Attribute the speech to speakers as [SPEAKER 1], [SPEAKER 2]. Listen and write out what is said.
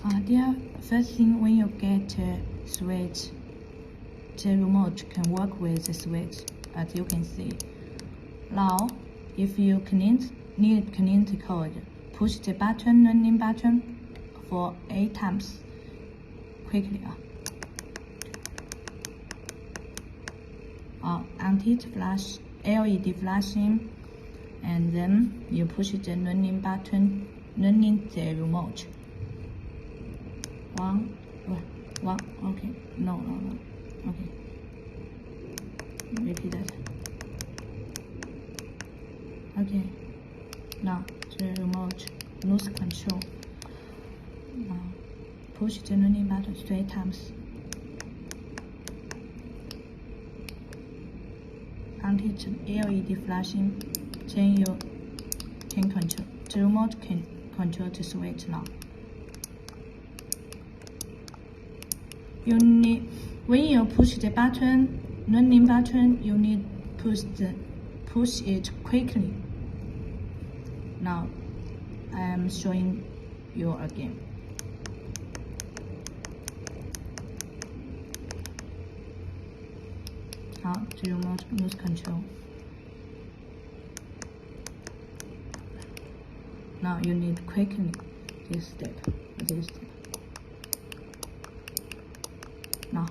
[SPEAKER 1] First thing, when you get a switch, the remote can work with the switch, as you can see. Now, if you need clean the code, push the button, running button, for 8 times quickly. Until it flash, LED flashing, and then you push the running button, running the remote. One, okay, no, okay. Repeat that. Okay, now the remote lose control. Push the running button 3 times until the LED flashing. Then you can control. The remote can control the switch now. When you push the button, running button, you need push it quickly. Now I am showing you again. Now the remote lose control. Now you need quickly this step. Now